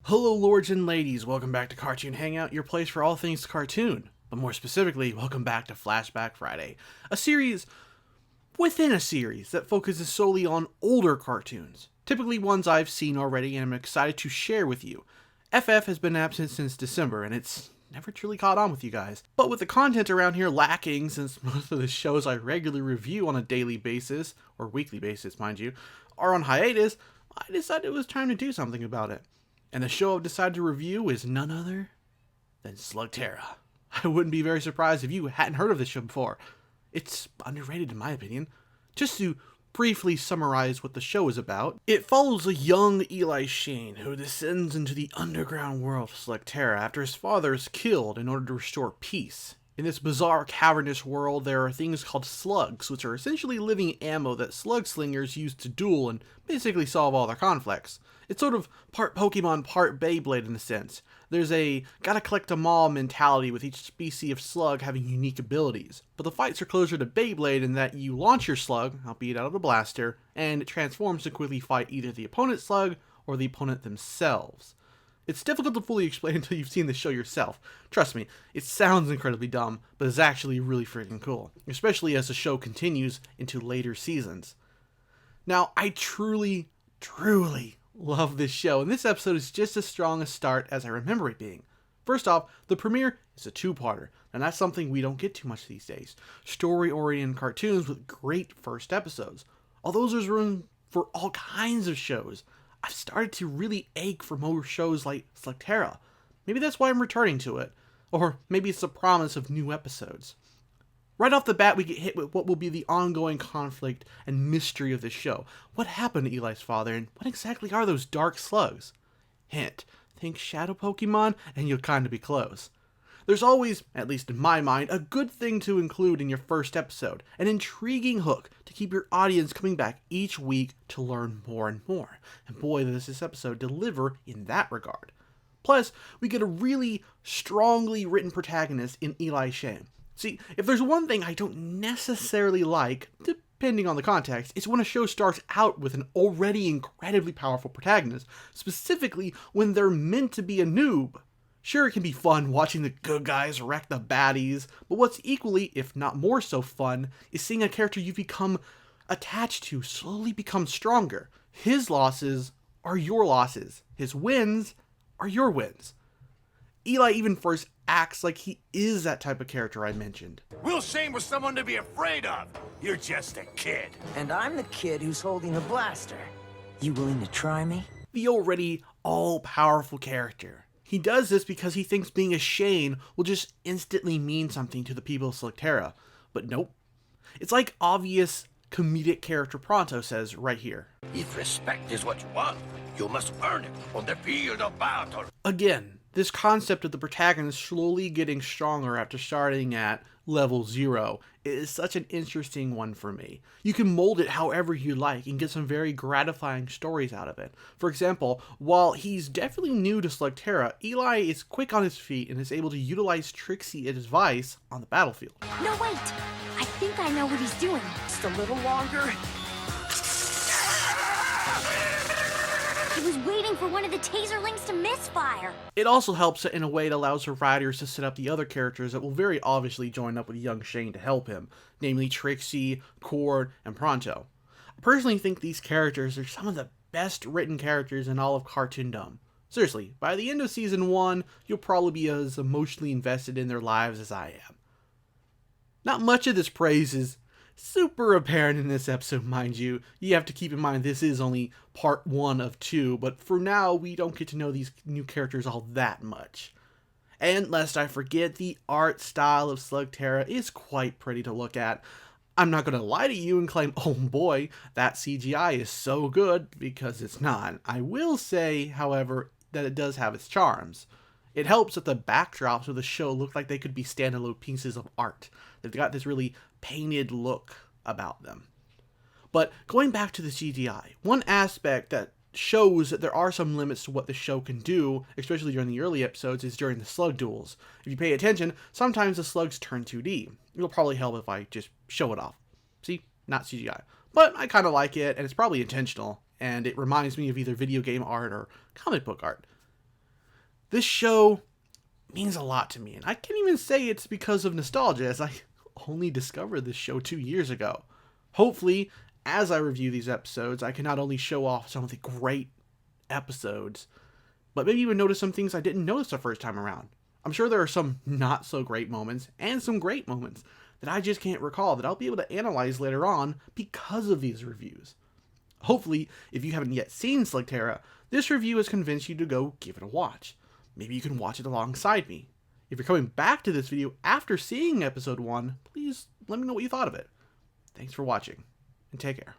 Hello lords and ladies, welcome back to Cartoon Hangout, your place for all things cartoon. But more specifically, welcome back to Flashback Friday, a series within a series that focuses solely on older cartoons, typically ones I've seen already and I'm excited to share with you. FF has been absent since December and it's never truly caught on with you guys. But with the content around here lacking, since most of the shows I regularly review on a daily basis, or weekly basis mind you, are on hiatus, I decided it was time to do something about it. And the show I've decided to review is none other than Slugterra. I wouldn't be very surprised if you hadn't heard of this show before. It's underrated in my opinion. Just to briefly summarize what the show is about, it follows a young Eli Shane who descends into the underground world of Slugterra after his father is killed in order to restore peace. In this bizarre cavernous world, there are things called slugs, which are essentially living ammo that slug slingers use to duel and basically solve all their conflicts. It's sort of part Pokemon, part Beyblade in a sense. There's a gotta collect 'em all mentality with each species of slug having unique abilities. But the fights are closer to Beyblade in that you launch your slug, albeit out of a blaster, and it transforms to quickly fight either the opponent's slug or the opponent themselves. It's difficult to fully explain until you've seen the show yourself. Trust me, it sounds incredibly dumb, but it's actually really freaking cool, especially as the show continues into later seasons. Now, I truly love this show, and this episode is just as strong a start as I remember it being. First off, the premiere is a two-parter, and that's something we don't get too much these days. Story-oriented cartoons with great first episodes. Although there's room for all kinds of shows, I've started to really ache for more shows like Slugterra. Maybe that's why I'm returning to it. Or maybe it's the promise of new episodes. Right off the bat, we get hit with what will be the ongoing conflict and mystery of the show. What happened to Eli's father, and what exactly are those dark slugs? Hint, think shadow Pokemon, and you'll kinda be close. There's always, at least in my mind, a good thing to include in your first episode, an intriguing hook to keep your audience coming back each week to learn more and more. And boy, does this episode deliver in that regard. Plus, we get a really strongly written protagonist in Eli Shane. See, if there's one thing I don't necessarily like, depending on the context, it's when a show starts out with an already incredibly powerful protagonist, specifically when they're meant to be a noob. Sure, it can be fun watching the good guys wreck the baddies, but what's equally, if not more so fun, is seeing a character you've become attached to slowly become stronger. His losses are your losses. His wins are your wins. Eli even first acts like he is that type of character I mentioned. Will Shane was someone to be afraid of. You're just a kid. And I'm the kid who's holding the blaster. You willing to try me? The already all-powerful character. He does this because he thinks being a Shane will just instantly mean something to the people of Slugterra. But nope. It's like obvious comedic character Pronto says right here. If respect is what you want, you must earn it on the field of battle. Again, this concept of the protagonist slowly getting stronger after starting at level 0 is such an interesting one for me. You can mold it however you like and get some very gratifying stories out of it. For example, while he's definitely new to Slugterra, Eli is quick on his feet and is able to utilize Trixie advice on the battlefield. No, wait! I think I know what he's doing. Just a little longer. He was waiting for one of the taserlings to misfire. It also helps in a way that allows the writers to set up the other characters that will very obviously join up with young Shane to help him, namely Trixie, Cord, and Pronto. I personally think these characters are some of the best written characters in all of cartoondom. Seriously, by the end of season 1, you'll probably be as emotionally invested in their lives as I am. Not much of this praise is super apparent in this episode, mind you. You have to keep in mind this is only part 1 of 2, but for now we don't get to know these new characters all that much. And lest I forget, the art style of Slugterra is quite pretty to look at. I'm not going to lie to you and claim, oh boy, that CGI is so good, because it's not. I will say, however, that it does have its charms. It helps that the backdrops of the show look like they could be standalone pieces of art. They've got this really painted look about them. But going back to the CGI, one aspect that shows that there are some limits to what the show can do, especially during the early episodes, is during the slug duels. If you pay attention, sometimes the slugs turn 2D. It'll probably help if I just show it off. See? Not CGI. But I kind of like it, and it's probably intentional, and it reminds me of either video game art or comic book art. This show means a lot to me, and I can't even say it's because of nostalgia, as I only discovered this show 2 years ago. Hopefully, as I review these episodes, I can not only show off some of the great episodes, but maybe even notice some things I didn't notice the first time around. I'm sure there are some not so great moments and some great moments that I just can't recall that I'll be able to analyze later on because of these reviews. Hopefully, if you haven't yet seen Slugterra, this review has convinced you to go give it a watch. Maybe you can watch it alongside me. If you're coming back to this video after seeing episode 1, please let me know what you thought of it. Thanks for watching, and take care.